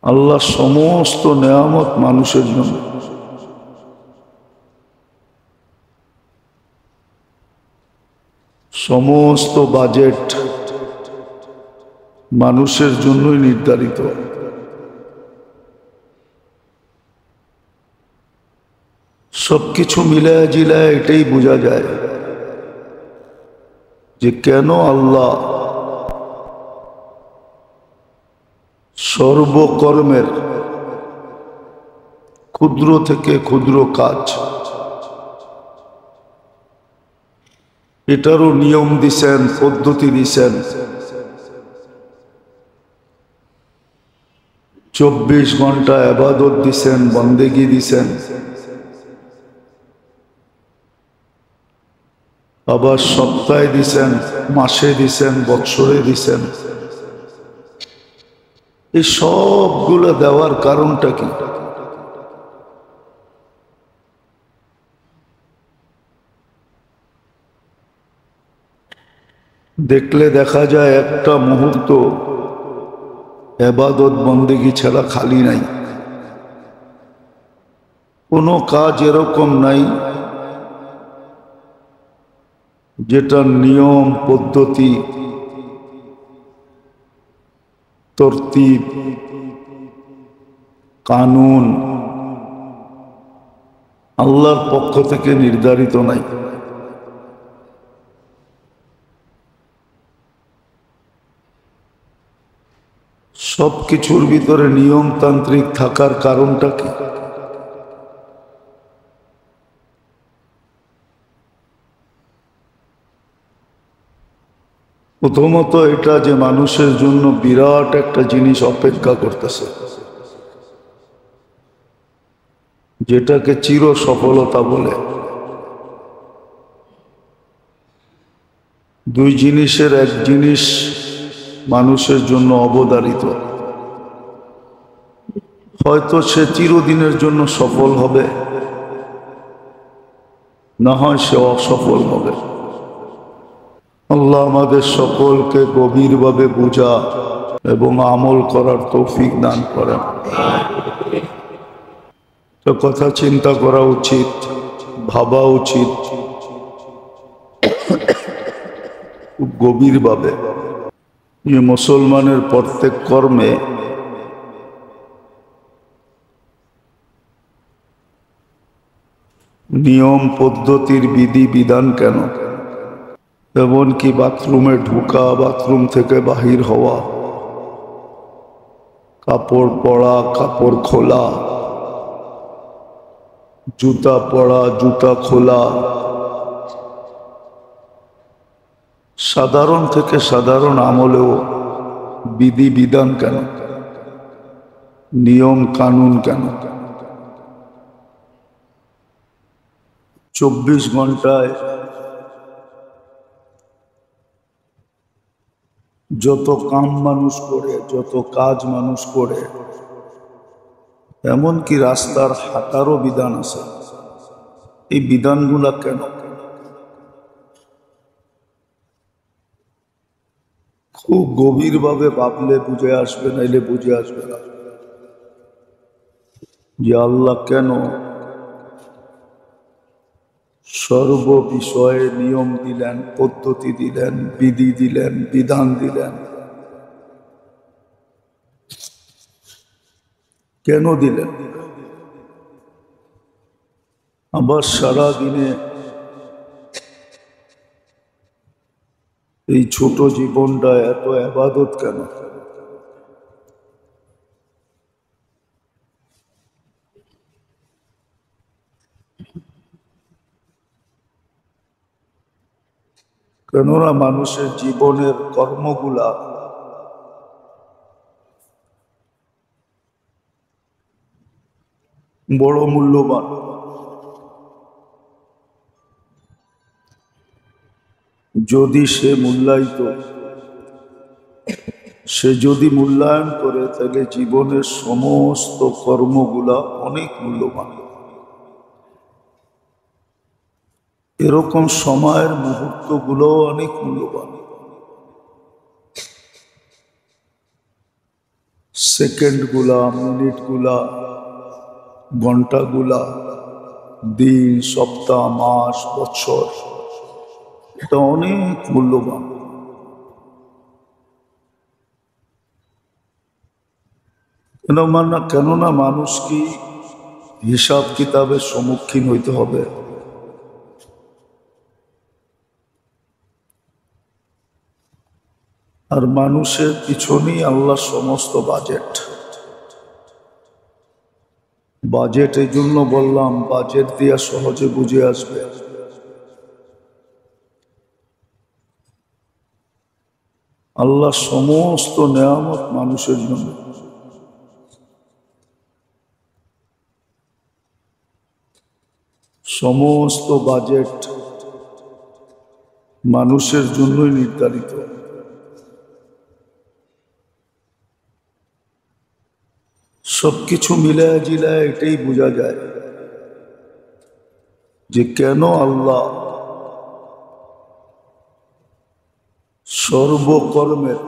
আল্লাহ সমস্ত নেয়ামত মানুষের জন্য, সমস্ত বাজেট মানুষের জন্যই নির্ধারিত। সবকিছু মিলায় জিলায় এটাই বোঝা যায় যে কেন আল্লাহ সর্বকর্মের ক্ষুদ্র থেকে ক্ষুদ্র কাজ এটারও নিয়ম দিছেন, পদ্ধতি দিছেন। 24 ঘন্টা ইবাদত দিছেন, বন্দেগী দিছেন, আবার সপ্তাহে দিছেন, মাসে দিছেন, বৎসরে দিছেন। এই সবগুলো দেওয়ার কারণটা কি? দেখলে দেখা যায় একটা মুহূর্ত ইবাদত বন্দেগী ছাড়া খালি নাই। কোনো কাজ এরকম নাই যেটা নিয়ম পদ্ধতি তরতিব কানুন আল্লাহর পক্ষ থেকে নির্ধারিত নাই। সব কিছুর ভিতরে নিয়মতান্ত্রিক থাকার কারণটা কি? প্রথমত এটা যে মানুষের জন্য বিরাট একটা জিনিস অপেক্ষা করতেছে, যেটাকে চির সফলতা বলে। দুই জিনিসের এক জিনিস মানুষের জন্য অবধারিত, হয়তো সে চিরদিনের জন্য সফল হবে, না হয় সে অসফল হবে। আল্লাহ আমাদের সকলকে গভীরভাবে বোঝা এবং আমল করার তৌফিক দান করেন। তো কথা চিন্তা করা উচিত, ভাবা উচিত খুব গভীরভাবে যে মুসলমানের প্রত্যেক কর্মে নিয়ম পদ্ধতির বিধি বিধান কেন? এমনকি বাথরুমে ঢোকা, বাথরুম থেকে বাহির হওয়া, কাপড় পরা, কাপড় খোলা, জুতা পরা, জুতা খোলা, সাধারণ থেকে সাধারণ আমলেও বিধি বিধান কেন? নিয়ম কানুন কেন? 24 ঘন্টায় যত কাম মানুষ করে, যত কাজ মানুষ করে, এমনকি রাস্তার হাঁটারও বিধান আছে। এই বিধানগুলা কেন? খুব গভীরভাবে ভাবলে বুঝে আসবে, নাইলে বুঝে আসবে না যে আল্লাহ কেন সর্ব বিষয়ে নিয়ম দিলেন, পদ্ধতি দিলেন, বিধি দিলেন, বিধান দিলেন। কেন দিলেন? আবার সারা দিনে এই ছোট জীবনটা এত ইবাদত কেন? কেননা মানুষের জীবনের কর্মগুলা বড় মূল্যবান। যদি সে মূল্যায়ন করে, তাহলে জীবনের সমস্ত কর্মগুলা অনেক মূল্যবান। এরকম সময়ের মুহূর্তগুলো অনেক মূল্যবান। সেকেন্ডগুলা, মিনিটগুলা, ঘন্টাগুলা, দিন, সপ্তাহ, মাস, বছর, এটা অনেক মূল্যবান। কেননা মানুষ কি হিসাব কিতাবের সম্মুখীন হইতে হবে। আর মানুষের পিছনেই আল্লাহর সমস্ত বাজেট। বাজেট এই জন্য বললাম, বাজেট দিয়া সহজে বুঝে আসবে। আল্লাহ সমস্ত নেয়ামত মানুষের জন্য। সমস্ত বাজেট মানুষের জন্যই নির্ধারিত। সবকিছু মিলায় জিলায় এটাই বোঝা যায় যে কেন আল্লাহ সর্বকর্মের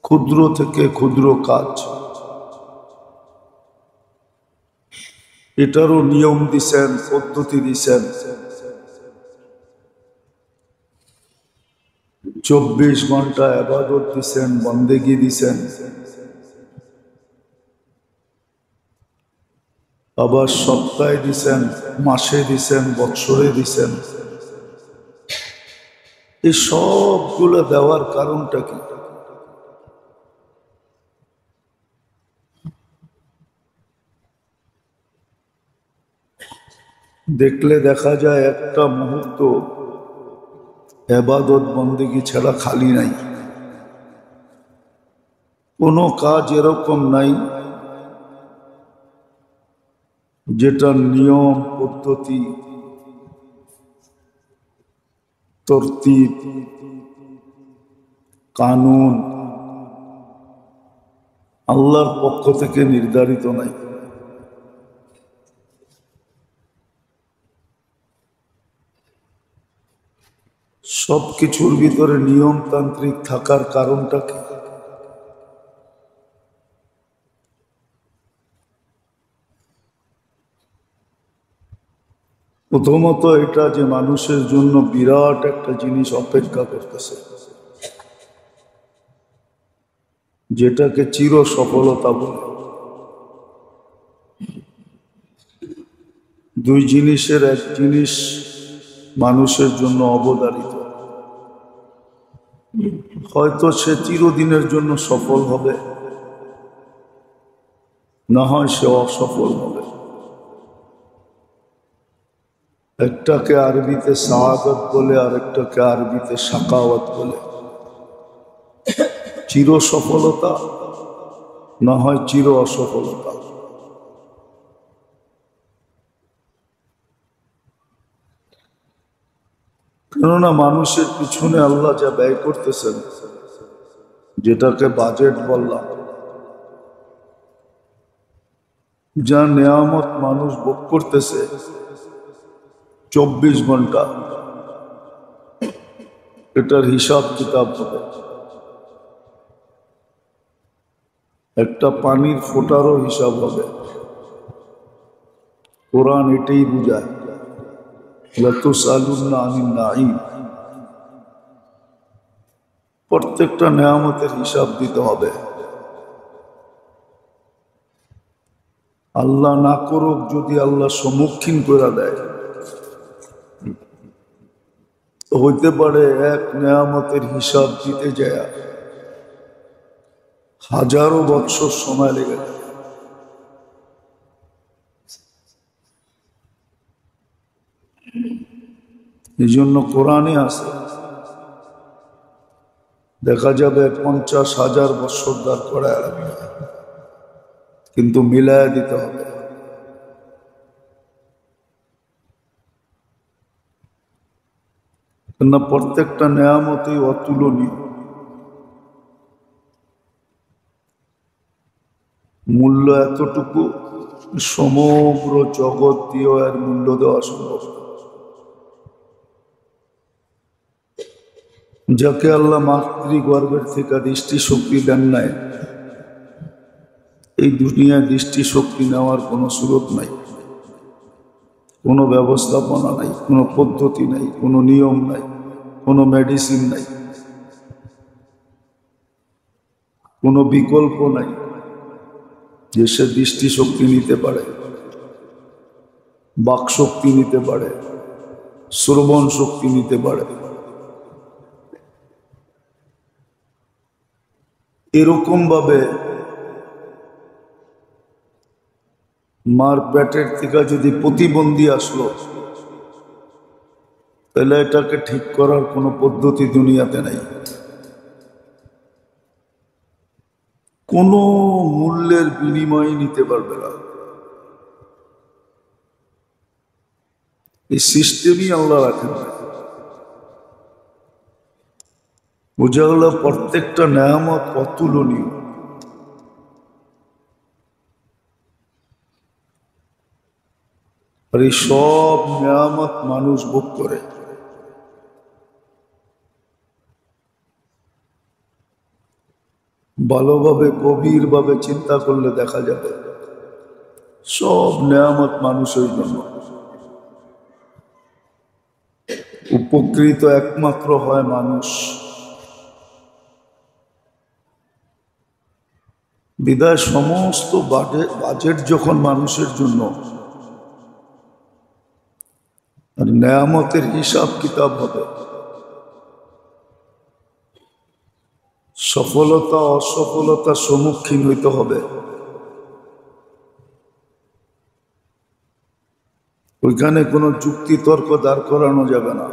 ক্ষুদ্র থেকে ক্ষুদ্র কাজ এটারও নিয়ম দিছেন, পদ্ধতি দিছেন। 24 ঘন্টা ইবাদত দিছেন, বন্দেগি দিছেন। আবার সপ্তাহে দিছেন, মাসে দিছেন, বৎসরে দিছেন। এই সবগুলো দেওয়ার কারণটা কি? দেখলে দেখা যায় একটা মুহূর্ত ইবাদত বন্দেগি ছাড়া খালি নাই। কোনো কাজ এরকম নাই যেটার নিয়ম, পদ্ধতি, তরতিব, কানুন আল্লাহর পক্ষ থেকে নির্ধারিত নাই। সবকিছুর ভিতরে নিয়মতান্ত্রিক থাকার কারণটা কি? প্রথমত এটা যে মানুষের জন্য বিরাট একটা জিনিস অপেক্ষা করতেছে, যেটাকে চির সফলতা বলে। দুই জিনিসের এক জিনিস মানুষের জন্য অবধারিত। হয়তো সে চিরদিনের জন্য সফল হবে, না হয় সে অসফল হবে। একটাকে আরবিতে সাআদাত বলে, আর একটাকে আরবিতে শাকাওয়াত বলে। চির সফলতা, না হয় চির অসফলতা। কেননা মানুষের পিছনে আল্লাহ যা ব্যয় করতেছেন, যেটাকে বাজেট বললাম, যা নেয়ামত মানুষ ভোগ করতেছে 24 ঘন্টা, এটার হিসাব কিতাব হবে। একটা পানির ফোঁটারও হিসাব হবে। কোরআন এটাই বুঝায়, লাতুসআলুন্না আনিন নাঈম। প্রত্যেকটা নেয়ামতের হিসাব দিতে হবে। আল্লাহ না করুক, যদি আল্লাহ সম্মুখীন করে দেয়, হইতে পারে এক নেয়ামতের হিসাব দিতে যায় হাজারো বৎসর সময় লেগে যায়। এই জন্য কোরআনে আছে, দেখা যাবে 50,000 বৎসর দাঁড় করায় রাখবে, কিন্তু মিলায় দিতে হবে। কেননা প্রত্যেকটা নেয়ামতই অতুলনীয়। মূল্য এতটুকু, সমগ্র জগৎ দিয়েও এর মূল্য দেওয়া সম্ভব। যাকে আল্লাহ মাতৃগর্ভের থেকে দৃষ্টি শক্তি দেন নাই, এই দুনিয়ায় দৃষ্টি শক্তি নেওয়ার কোনো সুযোগ নাই, কোনো ব্যবস্থাপনা নাই, কোনো পদ্ধতি নাই, কোনো নিয়ম নাই, কোনো মেডিসিন নাই, কোনো বিকল্প নাই যে সে দৃষ্টি শক্তি নিতে পারে, বাক শক্তি নিতে পারে, শ্রবণ শক্তি নিতে পারে। এরকম ভাবে মার পেটের থেকে যদি প্রতিবন্ধী আসলো, তাহলে এটাকে ঠিক করার কোনো পদ্ধতি দুনিয়াতে নাই। কোনো মূল্যের বিনিময়ে নিতে পারবে না। এই সিস্টেমই আল্লাহ রাখেন। বোঝা গেল প্রত্যেকটা নেয়ামত অতুলনীয়। আর এই সব নেয়ামত মানুষ ভোগ করে। ভালোভাবে গভীরভাবে চিন্তা করলে দেখা যাবে সব নেয়ামত মানুষের জন্য। উপকৃত একমাত্র হয় মানুষ। বিদায় সমস্ত বাজেট যখন মানুষের জন্য, আর নেয়ামতের হিসাব কিতাব হবে, সফলতা অসফলতার সম্মুখীন হইতে হবে। ওইখানে কোনো যুক্তি তর্ক দাঁড় করানো যাবে না।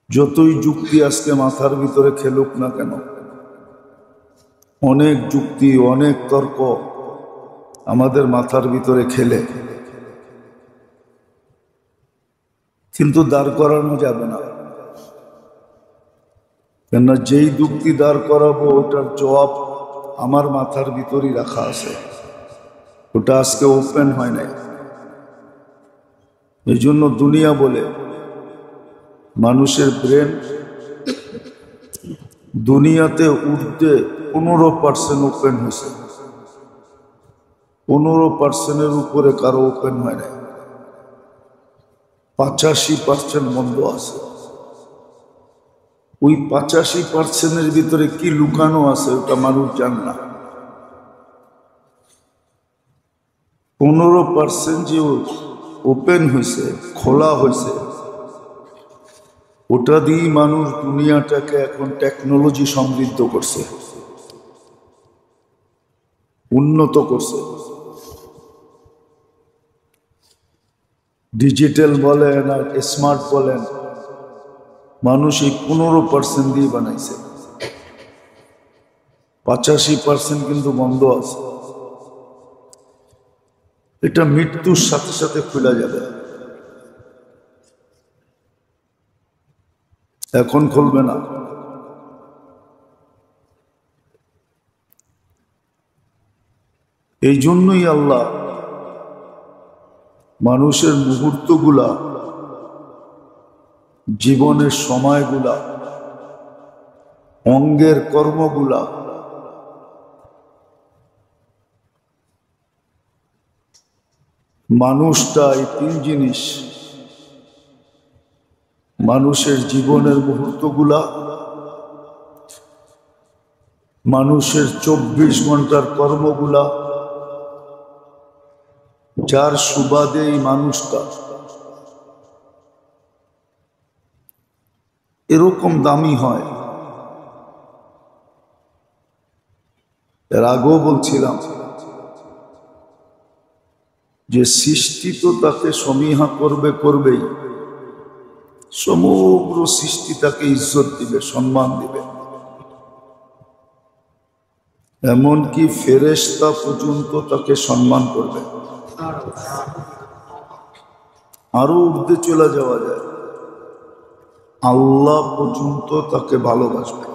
যতই যুক্তি আজকে মাথার ভিতরে খেলুক না কেন, অনেক যুক্তি অনেক তর্ক আমাদের মাথার ভিতরে খেলে, কিন্তু দাঁড় করানো যাবে না। কেননা যেই যুক্তি দাঁড় করাবো ওটার জবাব আমার মাথার ভিতরেই রাখা আছে, ওটা আজকে ওপেন হয় নাই। এই জন্য দুনিয়া বলে মানুষের ব্রেন দুনিয়াতে উঠতে 15% ওপেন হয়েছে, 15%-এর উপরে কারো ওপেন হয় নাই। 85% বন্ধ আছে। ওই 85%-এর ভিতরে কি লুকানো আছে ওটা মানুষ জানে না। 15% যে ওপেন হয়েছে, খোলা হয়েছে, ওটা দিয়ে মানুষ দুনিয়াটাকে এখন টেকনোলজি সমৃদ্ধ করছে, উন্নত করছে। ডিজিটাল বলেন আর স্মার্ট বলেন, মানুষ এই 15% দিয়ে বানাইছে। 85% কিন্তু বন্ধ আছে। এটা মৃত্যুর সাথে সাথে খুলে যাবে। এখন খুলবে না। এই জন্যই আল্লাহ মানুষের মুহূর্তগুলা, জীবনের সময়গুলা, অঙ্গের কর্মগুলা মানুষটা এই 3 জিনিস, মানুষের জীবনের মুহূর্তগুলা, মানুষের 24 ঘন্টার কর্মগুলা, যার সুবাদে এই মানুষটা এরকম দামি হয়। এর আগেও বলছিলাম যে সৃষ্টি তো তাকে সমীহা করবেই, সমগ্র সৃষ্টি তাকে ইজ্জত দিবে, সম্মান দিবে। এমনকি ফেরেশতা পর্যন্ত তাকে সম্মান করবে। আরো ঊর্ধ্বে চলে যাওয়া যায়, আল্লাহ পর্যন্ত তাকে ভালোবাসবে।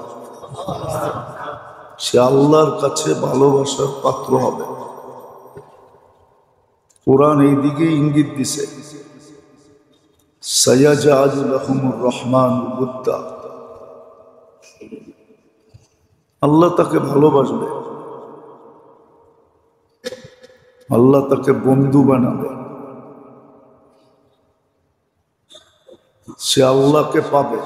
সে আল্লাহর কাছে ভালোবাসার পাত্র হবে। কোরআন এই দিকে ইঙ্গিত দিছে সায়াজআলু লাহুমুর রহমানু উদ্দা। আল্লাহ তাকে ভালোবাসবে, আল্লাহ তাকে বন্ধু বানাবে, সে আল্লাহকে পাবে,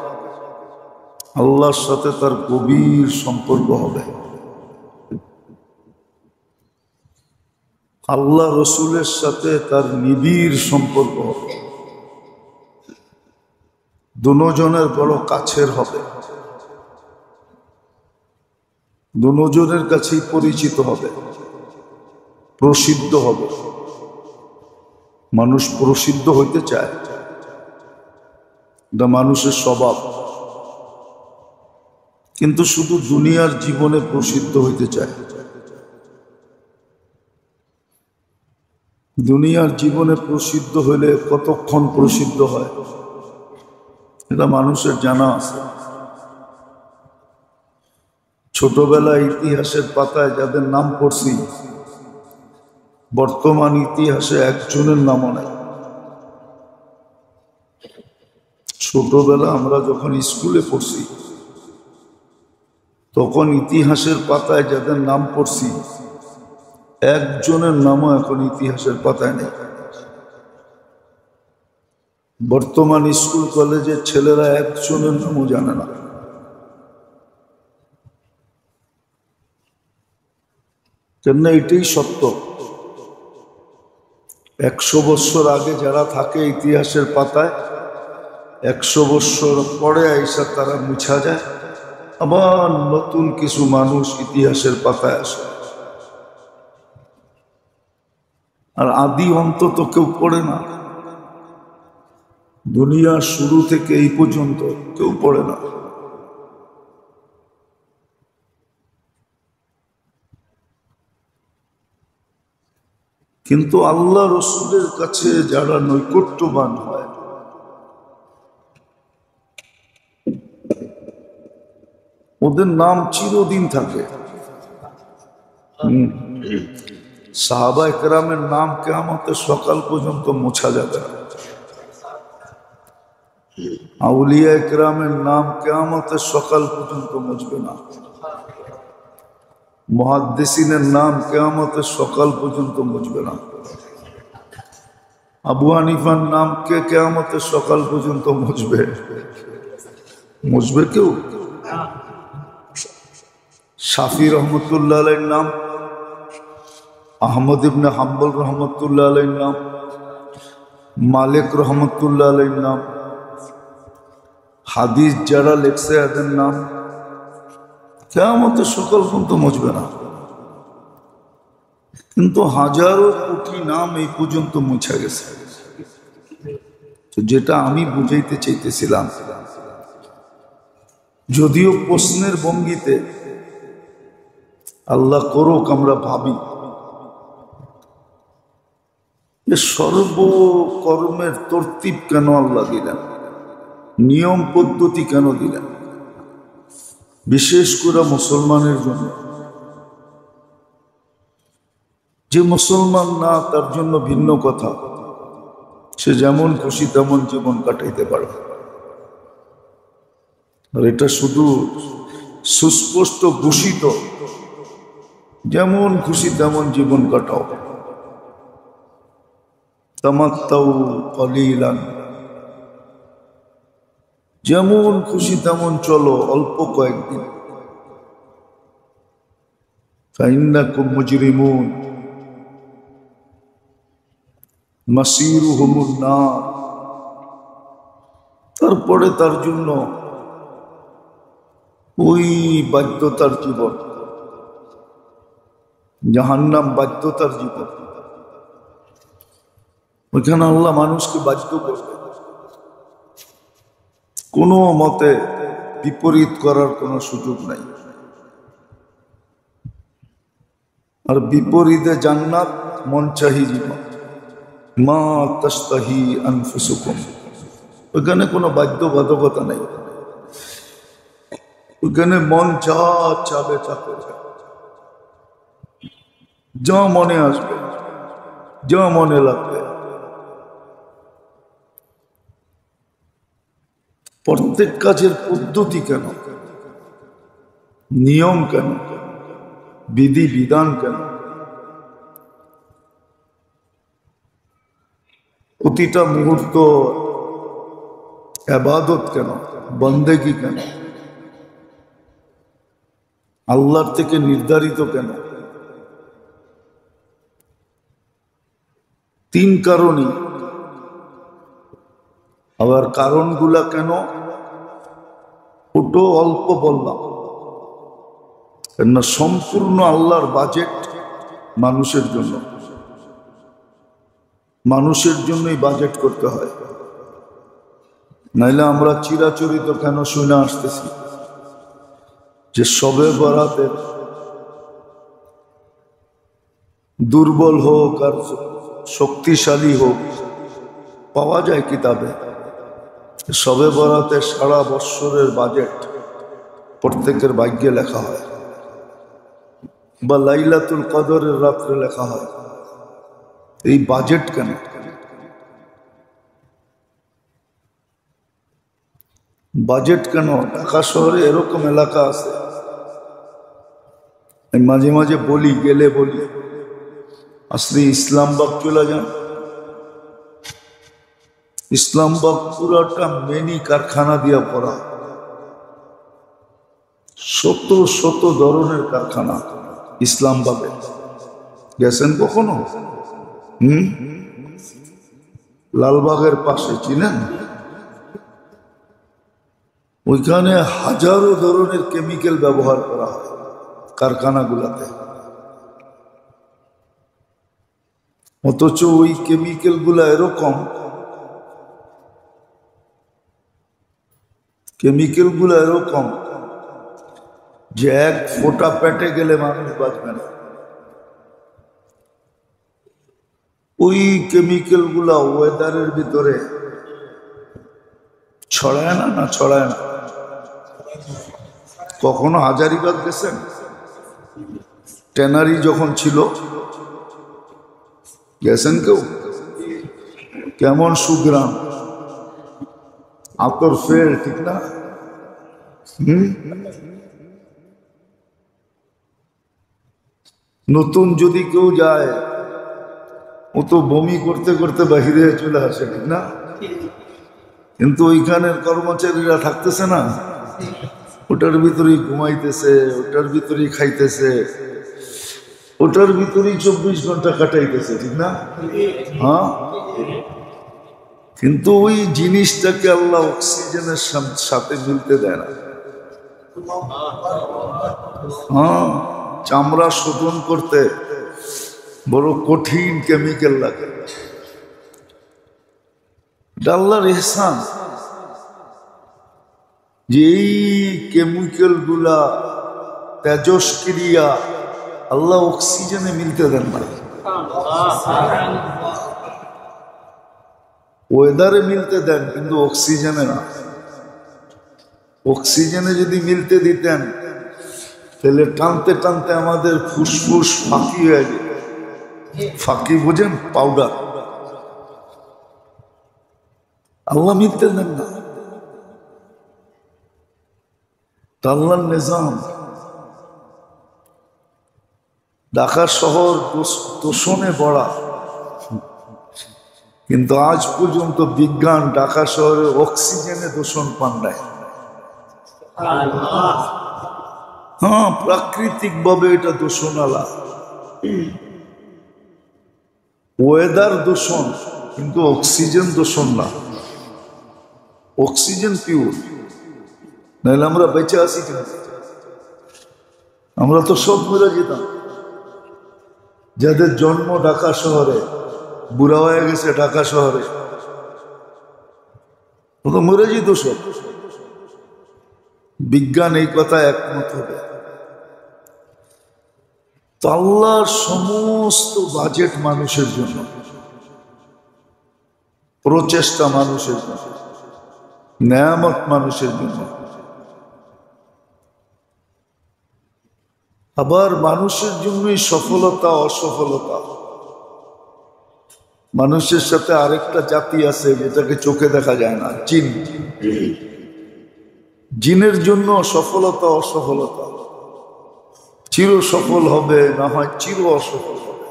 আল্লাহর সাথে তার গভীর সম্পর্ক হবে, আল্লাহ রসুলের সাথে তার নিবিড় সম্পর্ক হবে, দুজনের বড় কাছের হবে, দুজনের কাছেই পরিচিত হবে, প্রসিদ্ধ হবে। মানুষ প্রসিদ্ধ হইতে চায়, এটা মানুষের স্বভাব, কিন্তু শুধু দুনিয়ার জীবনে প্রসিদ্ধ হইতে চায়। দুনিয়ার জীবনে প্রসিদ্ধ হইলে কতক্ষণ প্রসিদ্ধ হয় এটা মানুষের জানা আছে। ছোটবেলায় ইতিহাসের পাতায় যাদের নাম পড়ছি, বর্তমান ইতিহাসে একজনের নামও নাই। ছোটবেলা আমরা যখন স্কুলে পড়ছি তখন ইতিহাসের পাতায় যাদের নাম পড়ছি একজনের নামও এখন ইতিহাসের পাতায় নেই। বর্তমান স্কুল কলেজের ছেলেরা একজনের নামও জানে না। কেননা এটাই সত্য। 100 বছর আগে যারা থাকে ইতিহাসের পাতায়, 100 বছর পরে আইসা তারা মুছা যায়, আবার নতুন কিছু মানুষ ইতিহাসের পাতায় আসে। আর আদি অন্ত তো কেউ পড়ে না, দুনিয়ার শুরু থেকে এই পর্যন্ত কেউ পড়ে না। কিন্তু আল্লাহ রসুলের কাছে যারা নৈকট্যবান হয়, ওদের নাম চিরদিন থাকে। সাহাবা একরামের নাম কিয়ামতের সকাল পর্যন্ত মোছা যাবে না। আউলিয়া একরামের নাম কিয়ামতের সকাল পর্যন্ত মুছবে না। মুহাদ্দিসিনের নাম কিয়ামতের সকাল পর্যন্ত মুছবে না। আবু হানিফার নাম কে কিয়ামতের সকাল পর্যন্ত মুছবে? মুছবে কেউ? শাফি রহমতুল্লাহ আলাইহির নাম, আহমদ ইবনে হাম্বল রহমতুল্লাহ আলাইহির নাম, মালিক রহমতুল্লাহ আলাইহির নাম, হাদিস যারা লেখছে এদের নাম কিয়ামতের সকাল পর্যন্ত মুছবে না। কিন্তু হাজারো কোটি নাম এই পর্যন্ত মুছা গেছে। তো যেটা আমি বুঝাইতে চাইতেছিলাম, যদিও প্রশ্নের ভঙ্গিতে, আল্লাহ করুক আমরা ভাবি যে সর্বকর্মের তরতিব কেন আল্লাহ দিলেন, নিয়ম পদ্ধতি কেন দিলেন, বিশেষ করে মুসলমানের জন্য। যে মুসলমান না তার জন্য ভিন্ন কথা, সে যেমন খুশি তেমন জীবন কাটাইতে পারে। আর এটা শুধু সুস্পষ্ট ঘোষিত, যেমন খুশি তেমন জীবন কাটাও, তামাত্তাউ কলিলান, যেমন খুশি তেমন চলো অল্প কয়েকদিন। ফাইন্নাকুম মুজরিমুন মাসিরুহুমুন নার। তারপরে তার জন্য ওই বাধ্যতার জীবন, জাহান্নাম বাধ্যতার জীবন। ওইখানে আল্লাহ মানুষকে বাধ্য করবে, কোনো মতে বিপরীত করার কোনো সুযোগ নাই। আর বিপরীতে জান্নাত, মন চাহি জীবন, মা তাস্তাহি আনফুসুকুম। ওইখানে কোনো বাধ্যবাধকতা নেই, ওইখানে মন যা চাবে তা করবে, যা মনে আসবে, যা মনে লাগবে। প্রত্যেক কাজের পদ্ধতি কেন, নিয়ম কেন, বিধি বিধান কেন, প্রতিটা মুহূর্ত ইবাদত কেন, বন্দেগী কেন, আল্লাহর থেকে নির্ধারিত কেন? তিন কারণই। আবার কারণগুলা কেন ওটো অল্প বললাম, কেননা সম্পূর্ণ আল্লাহর বাজেট মানুষের জন্য, মানুষের জন্যই বাজেট করতে হয়। নাইলে আমরা চিরাচরিত কেন শুনে আসতেছি যে শবে বরাতের দুর্বল হোক আর শক্তিশালী হোক, পাওয়া যায় কিতাবে শবে বরাতে সারা বৎসরের বাজেট প্রত্যেকের ভাগ্যে লেখা হয়, বা লাইলাতুল কদরের রাত্রে লেখা হয়। এই বাজেট কেন? বাজেট কেন? ঢাকা শহরে এরকম এলাকা আছে, মাঝে মাঝে বলি, গেলে বলি, আসলে ইসলামবাগ চলে যান। ইসলামবাগ পুরাটা মেনি কারখানা দিয়া পড়া, শত শত ধরনের কারখানা ইসলামবাগে। গেছেন কখনো? লালবাগের পাশে চিনেন? ওইখানে হাজারো ধরনের কেমিক্যাল ব্যবহার করা হয় কারখানাগুলাতে, অথচ ওই কেমিক্যাল গুলা এরকম, যে এক ফোঁটা পেটে গেলে মানুষ বাঁচবে না। ওই কেমিক্যাল গুলা ওয়েদারের ভিতরে ছড়ায় না? না ছড়ায় না? কখনো হাজারিবাগ গেছেন? ট্যানারি যখন ছিল, গেছেন কেউ? কেমন সুগ্রাম, আতর ফেল, ঠিক না? নতুন যদি কেউ যায়, ও তো বমি করতে করতে বাহিরে চলে আসে, ঠিক না? কিন্তু ওইখানের কর্মচারীরা থাকতেছে না, ওটার ভিতরেই ঘুমাইতেছে, ওটার ভিতরেই খাইতেছে, ওটার ভিতরেই 24 ঘন্টা কাটাইতেছে, ঠিক না? হ্যাঁ, কিন্তু ওই জিনিসটাকে আল্লাহ অক্সিজেনের সাথে মিলতে দেয় না। হ্যাঁ, চামড়া শোধন করতে বড় কঠিন কেমিক্যাল লাগে। আল্লাহর ইহসান যে এই কেমিক্যাল গুলা তেজস্ক্রিয়া আল্লাহ অক্সিজেনে মিলতে দেন না, ওয়েদারে মিলতে দেন, কিন্তু অক্সিজেনে না। অক্সিজেনে যদি মিলতে দিতেন তাহলে টানতে টানতে আমাদের ফুসফুস ফাঁকি হয়ে যেত। ফাঁকি বোঝেন? পাউডার। আল্লাহ মিলতে দেন না। আল্লাহর নিজাম। ঢাকা শহর দূষণে ভরা, কিন্তু আজ পর্যন্ত বিজ্ঞান ঢাকা শহরে অক্সিজেনে দূষণ পান নাই। হ্যাঁ, প্রাকৃতিক ভাবে এটা দূষণ আলা, ওয়েদার দূষণ, কিন্তু অক্সিজেন দূষণ না। অক্সিজেন পিওর, নাহলে আমরা বেঁচে আছি কেন? আমরা তো সব মরে যেতাম। যাদের জন্ম ঢাকা শহরে, বুড়া হয়ে গেছে ঢাকা শহরে, ও তো মরে যেত সব। বিজ্ঞান এই কথা একমত হবে। তো আল্লাহর সমস্ত বাজেট মানুষের জন্য, প্রচেষ্টা মানুষের জন্য, নেয়ামত মানুষের জন্য। আবার মানুষের জন্যই সফলতা অসফলতা। মানুষের সাথে আরেকটা জাতি আছে যেটাকে চোখে দেখা যায় না, জিন। জিনের জন্য সফলতা অসফলতা, চির সফল হবে না হয় চির অসফল হবে।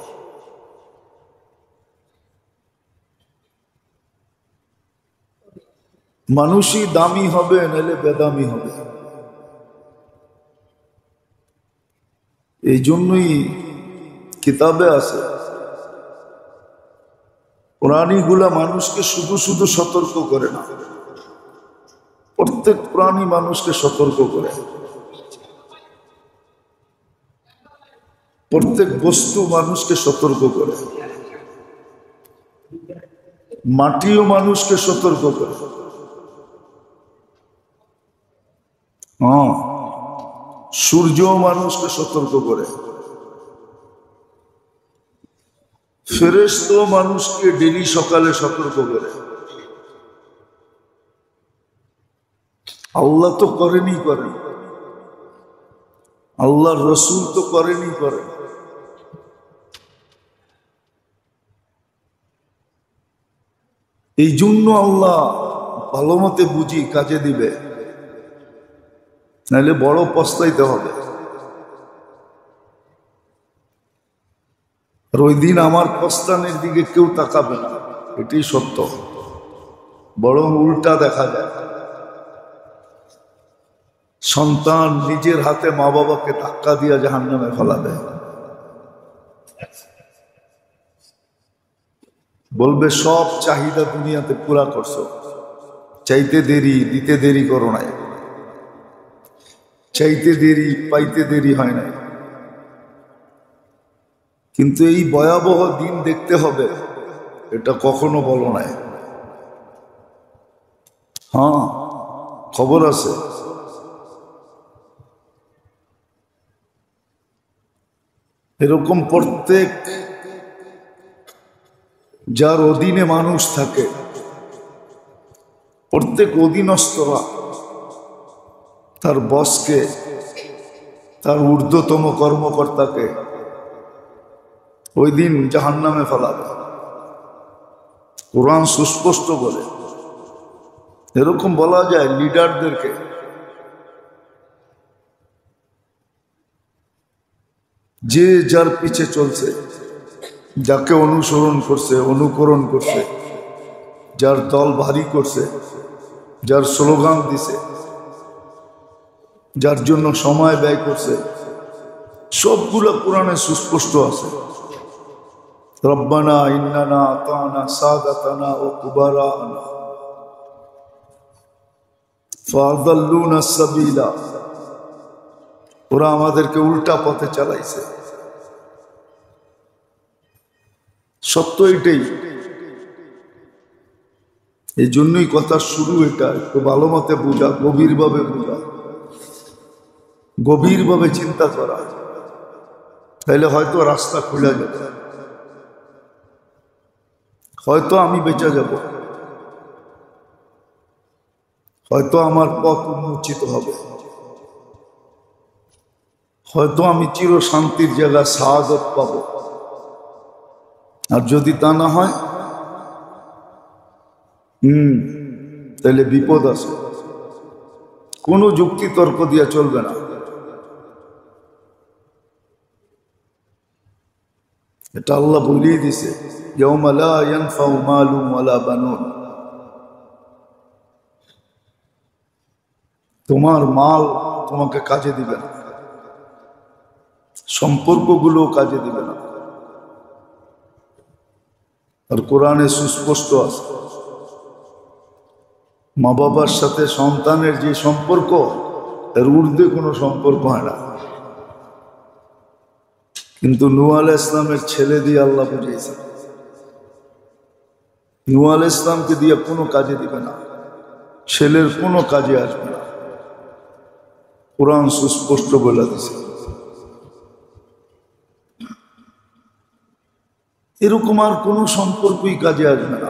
মানুষই দামি হবে নাহলে বেদামি হবে। এই জন্যই কিতাবে আছে প্রাণীগুলা মানুষকে শুধু শুধু সতর্ক করে না, প্রত্যেক প্রাণী মানুষকে সতর্ক করে। প্রত্যেক বস্তু মানুষকে সতর্ক করে। মাটিও মানুষকে সতর্ক করে। হ্যাঁ, সূর্যও মানুষকে সতর্ক করে। ফেরেশতাও মানুষকে ডেলি সকালে সতর্ক করে। আল্লাহ তো করেনি করেন, আল্লাহর রসুল তো করেনি করেন। এই জন্য আল্লাহ ভালো মতে বুঝি কাজে দিবে, নাহলে বড় পস্তাইতে হবে। আর ওই দিন আমার পস্তানের দিকে কেউ তাকাবে না, এটাই সত্য। বরং উল্টা দেখা যায়, সন্তান নিজের হাতে মা বাবাকে ধাক্কা দিয়ে জাহান্নামে ফেলাবে। বলবে সব চাহিদা দুনিয়াতে পুরা করছো, চাইতে দেরি দিতে দেরি করো নাই, চাইতে দেরি পাইতে দেরি হয় নাই। কিন্তু এই ভয়াবহ দিন দেখতে হবে, এটা কখনো বলো নাই। হ্যাঁ, খবর আছে। এরকম প্রত্যেক যার অধীনে মানুষ থাকে, প্রত্যেক অধীনস্থরা তার বসকে, তার ঊর্ধ্বতম কর্মকর্তাকে ওই দিন জাহান্নামে ফেলাবে। কোরআন সুস্পষ্ট বলে, এরকম বলা যায় লিডারদেরকে। যে যার পিছে চলছে, যাকে অনুসরণ করছে, অনুকরণ করছে, যার দল ভারী করছে, যার স্লোগান দিছে, যার জন্য সময় ব্যয় করছে, সবগুলো কোরআনে সুস্পষ্ট আছে। রব্বানা ইন্নানা আতানা সাদাতানা ওয়া কুবারানা ফাযাল্লুনা সাবিলা। ওরা আমাদেরকে উল্টা পথে চালাইছে। সত্য এটাই। এই জন্যই কথা শুরু এটা, একটু ভালো মতে বোঝা, গভীরভাবে বোঝা, গভীরভাবে চিন্তা করা, তাহলে হয়তো রাস্তা খুলে যাবে, হয়তো আমি বেঁচে যাব, হয়তো আমার পথ উন্মোচিত হবে, হয়তো আমি চির শান্তির জায়গা শাহাদত পাব। আর যদি তা না হয়, তাহলে বিপদ আছে। কোনো যুক্তি তর্ক দিয়া চলবে না। এটা আল্লাহ বলিয়ে দিছে, ইয়াউমা লা ইয়ানফাউ মালুন ওয়ালা বানুন। তোমার মাল তোমাকে কাজে দিবে না, সম্পর্কগুলো কাজে দিবে না। আর কোরআনে সুস্পষ্ট আছে, মা বাবার সাথে সন্তানের যে সম্পর্ক, এর ঊর্ধ্বে কোনো সম্পর্ক হয় না। কিন্তু নূহ আলাইহিস ইসলামের ছেলে দিয়ে আল্লাহ বুঝিয়েছে, নূহ আলাইহিস ইসলামকে দিয়ে কোনো কাজে দিবে না, ছেলের কোনো কাজে আসবে না। কোরআন সুস্পষ্ট বলে দিছে। এরকম আর কোনো সম্পর্কই কাজে আসবে না।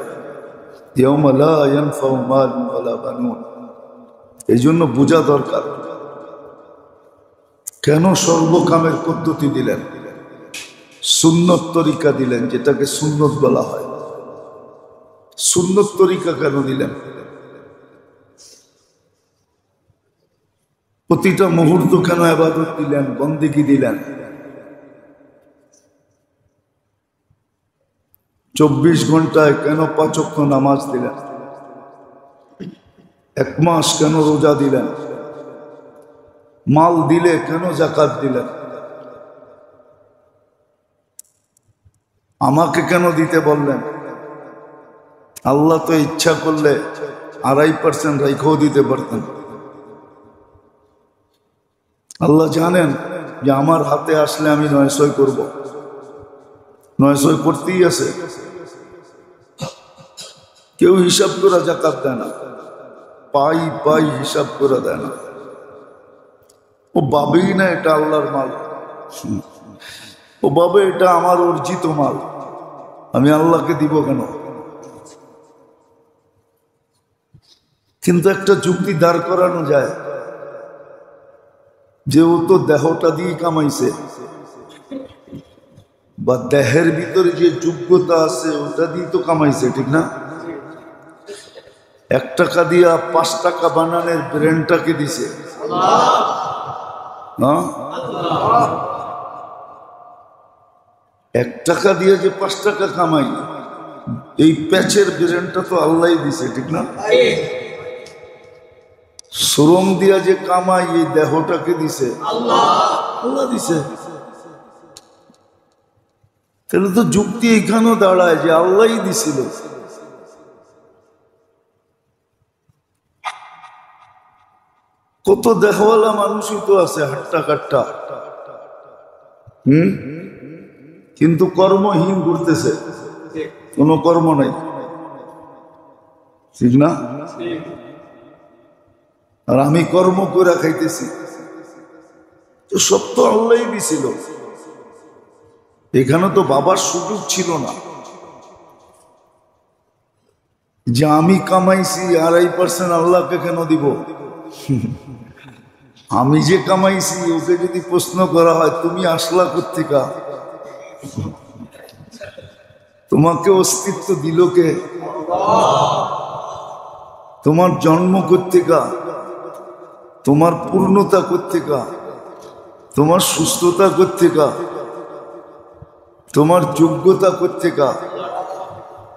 ইয়াউমা লা ইয়ানফাউ মালুন ওয়ালা বানুন। এই জন্য বোঝা দরকার, কেন সর্বকামের পদ্ধতি দিলেন, সুন্নত তরিকা দিলেন, যেটাকে সুন্নত বলা হয়। সুন্নত তরিকা কেন দিলেন? প্রতিটা মুহূর্ত কেন ইবাদত দিলেন, বন্দেগী দিলেন? 24 ঘন্টায় কেন 5 ওয়াক্ত নামাজ দিলেন? 1 মাস কেন রোজা দিলেন? মাল দিলে কেন যাকাত দিলেন? আমাকে কেন দিতে বললেন? আল্লাহ তো ইচ্ছা করলে 2.5% রেখেও দিতে পারতেন। আল্লাহ জানেন যে আমার হাতে আসলে আমি 900 করব, 900 করতেই আছে। কেউ হিসাব করে যাকাত দেয় না, পাই পাই হিসাব করে দেয় না। ও ভাবেই না এটা আল্লাহর মাল, ও ভাবে এটা আমার অর্জিত মাল, আমি আল্লাহকে দিব কেন? কিন্তু একটা যুক্তি দাঁড় করানো যায় যে ও তো দেহটা দিয়ে কামাইছে, বা দেহের ভিতরে যে যোগ্যতা আছে ওটা দিয়ে তো কামাইছে, ঠিক না? 1 টাকা দিয়া 5 টাকা বানানোর ব্রেনটাকে দিছে, হ্যাঁ? 1 টাকা দিয়ে যে 5 টাকা কামাই, এই প্যাচের ব্রেনটা তো আল্লাহই দিছে, ঠিক না? শ্রম দিয়া যে কামাই, এই দেহটাকে দিছে আল্লাহ দিছে। তাহলে তো যুক্তি এখানেও দাঁড়ায় যে আল্লাহই দিছিল। কত দেহওয়ালা মানুষই তো আছে হাট্টা কাট্টা, কিন্তু কর্মহীন ঘুরতেছে, কোনো কর্ম নাই, ঠিক না? আর আমি কর্ম করে খাইতেছি, তো সব তো আল্লাহই দিছিল। এখানে তো বাবার সুযোগ ছিল না যে আমি কামাইছি 2.5% আল্লাহকে কেন দিব। আমি যে কামাইছি ওকে যদি প্রশ্ন করা হয় তুমি আসলা কোত্থেকা, তোমাকে অস্তিত্ব দিল কে, তোমার জন্ম কোত্থেকা, তোমার পূর্ণতা কোত্থেকা, তোমার সুস্থতা কোত্থেকা, তোমার যোগ্যতা কোত্থেকা,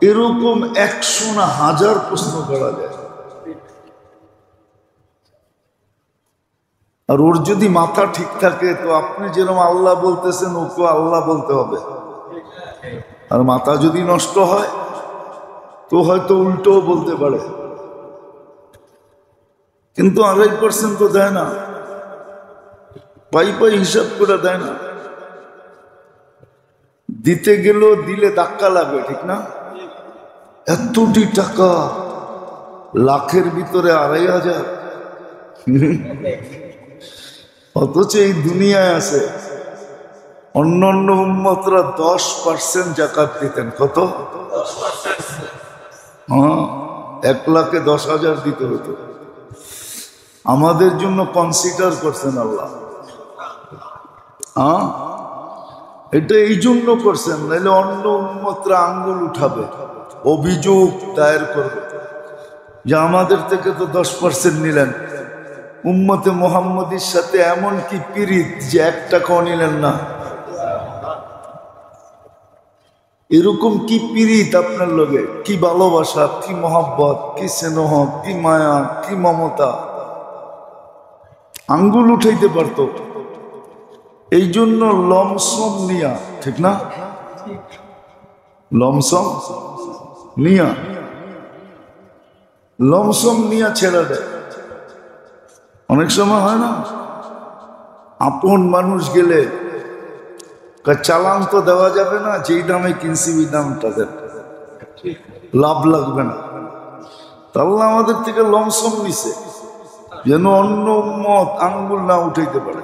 এরকম 100 না 1000 প্রশ্ন করা যায়। আর ওর যদি মাথা ঠিক থাকে তো আপনি যেরকম আল্লাহ বলতেছেন ওকে আল্লাহ বলতে হবে। আর মাথা যদি নষ্ট হয় তো হয়তো উল্টোও বলতে পারে, কিন্তু 2.5% তো দেয় না, পাই পাই হিসাব করে দেয় না। দিতে গেলেও দিলে ধাক্কা লাগবে, ঠিক না? এতটি টাকা, লাখের ভিতরে 2.500, অথচ এই দুনিয়ায় আছে অন্যান্য উম্মতরা 10% যাকাত দিতেন। কত? 1,10,000 দিতে হতো। আমাদের জন্য কনসিডার করছেন আল্লাহ, এটা এই জন্য করছেন, নাহলে অন্য উম্মতরা আঙ্গুল উঠাবে, অভিযোগ দায়ের করবে যে আমাদের থেকে তো 10% নিলেন, উম্মতে মুহাম্মদীর সাথে এমন কি পীড়িত যে 1 টাকাও নিলেন না। এরকম কি পীড়িত আপনার লগে, কি ভালোবাসা, কি মহব্বত, কি স্নেহ, কি মায়া, কি মমতা, আঙ্গুল উঠাইতে পারত। এই জন্য লমসম নিয়া, ঠিক না? লমসম নিয়া ছেড়ে দেয়। অনেক সময় হয় না, আপন মানুষ গেলে চালান তো দেওয়া যাবে না, যেই দামে কিনছি ওই দামটা দেন, লাভ লাগবে না। তাহলে আমাদের থেকে লমসম নিছে যেন অন্য উম্মত আঙ্গুল না উঠাইতে পারে।